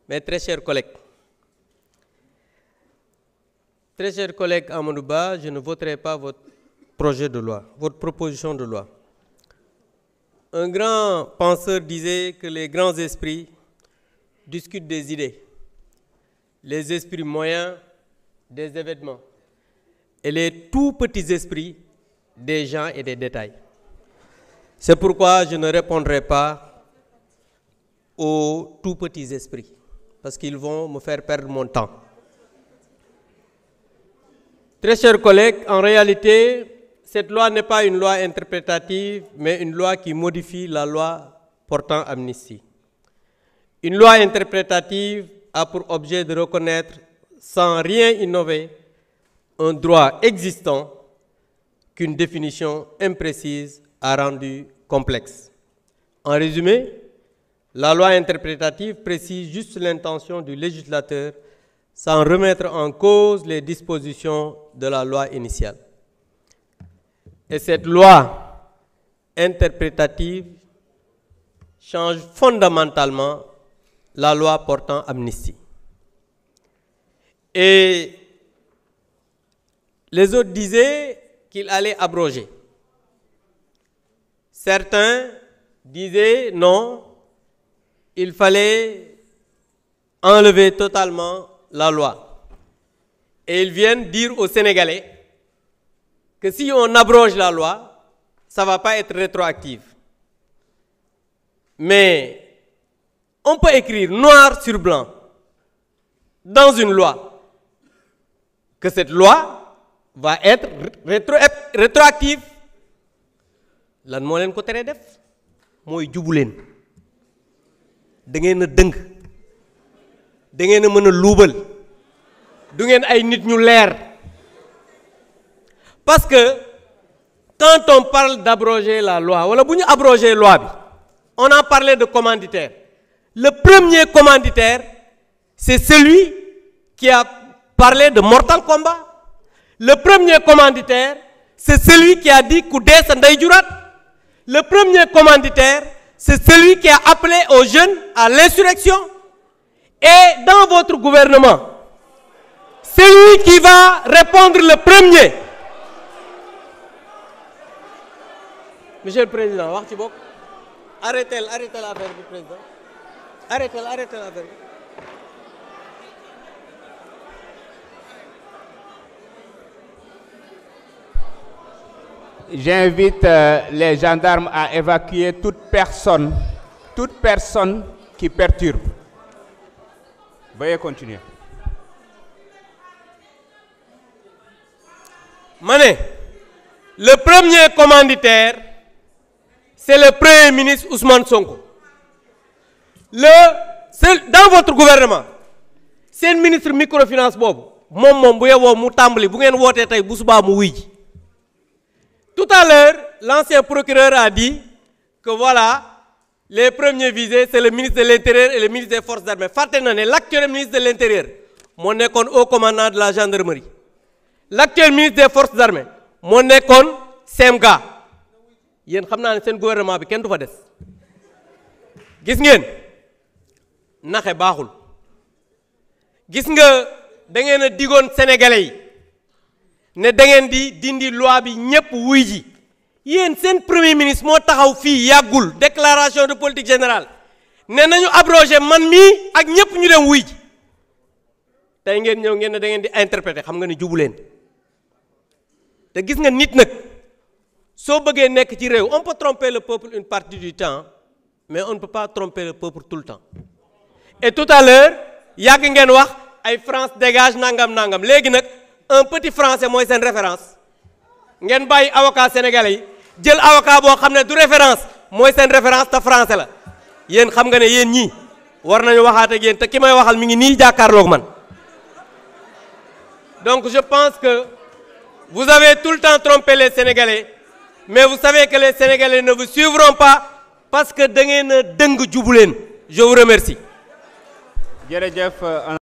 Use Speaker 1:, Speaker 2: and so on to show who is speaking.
Speaker 1: Mes très chers collègues Amadou Ba, je ne voterai pas votre projet de loi, votre proposition de loi. Un grand penseur disait que les grands esprits discutent des idées, les esprits moyens des événements et les tout petits esprits des gens et des détails. C'est pourquoi je ne répondrai pas aux tout petits esprits, parce qu'ils vont me faire perdre mon temps. Très chers collègues, en réalité, cette loi n'est pas une loi interprétative, mais une loi qui modifie la loi portant amnistie. Une loi interprétative a pour objet de reconnaître, sans rien innover, un droit existant qu'une définition imprécise a rendu complexe. En résumé, la loi interprétative précise juste l'intention du législateur sans remettre en cause les dispositions de la loi initiale. Et cette loi interprétative change fondamentalement la loi portant amnistie. Et les autres disaient qu'il allait abroger. Certains disaient non, il fallait enlever totalement la loi. Et ils viennent dire aux Sénégalais que si on abroge la loi, ça ne va pas être rétroactif. Mais on peut écrire noir sur blanc dans une loi que cette loi va être rétroactive. Lan moo leen ko teree def mooy jubu leen da ngeen a dëng da ngeen a mën a luubal du ngeen ay nit ñu leer. Parce que quand on parle d'abroger la loi wala bu ñu abroger loi bi on a parlé de commanditaire. Le premier commanditaire c'est celui qui a parlé de Mortal Kombat. Le premier commanditaire c'est celui qui a dit ku dee sa ndey juraat. Le premier commanditaire c'est celui qui a appelé aux jeunes à l'insurrection. Et dans votre gouvernement, celui qui va répondre le premier. Monsieur le Président, wax ci bokk. Arrêtez l'affaire du président. Arrêtez l'affaire.
Speaker 2: J'invite les gendarmes à évacuer toute personne qui perturbe. Veuillez continuer.
Speaker 1: Mané, le premier commanditaire, c'est le Premier ministre Ousmane Sonko. Dans votre gouvernement, c'est le ministre microfinance Bob. Mom bu yewoo mu tàmbali bu ngeen wootee tey bu subaa mu wuy ji. Tout à l'heure, l'ancien procureur a dit que voilà, les premiers visés, c'est le ministre de l'Intérieur et le ministre des Forces armées. Fàtte na ne l'actuel ministre de l'Intérieur moo nekkoon haut commandant de la gendarmerie. L'actuel ministre des Forces armées moo nekkoon CEMGA. Yéen xam naa ne seen gouvernement bi kenn du fa des. Gis ngeen naxe baaxul. Gis nga da ngeen a digoon Sénégalais yi ne da ngeen di dindi loi bi ñëpp wuy ji. Yéen seen premier ministre moo taxaw fii yàggul déclaration de politique générale ne nañu abroger man mii ak ñëpp ñu dem wuy ji. Tey ngeen ñëw ngeen ne da ngeen di interpréter xam nga ne jubu leen. Te gis nga nit nag soo bëggee nekk ci réew on peut tromper le peuple une partie du temps mais on ne peut pas tromper le peuple tout le temps. Et tout à l'heure yàgg ngeen wax ay France dégage nangam léegi nag un petit français mooy seen référence ngeen bàyyi avocat sénégalais yi jël avocat boo xam ne du référence mooy seen référence te français la. Yéen xam nga ne yéen ñii war nañu waxaat ak yéen te ki may waxal mi ngi nii jàkkaarloog man. Donc je pense que vous avez tout le temps trompé les Sénégalais, mais vous savez que les Sénégalais ne vous suivront pas parce que da ngeen a dëng jubu leen. Je vous remercie.
Speaker 2: Jërëjëf.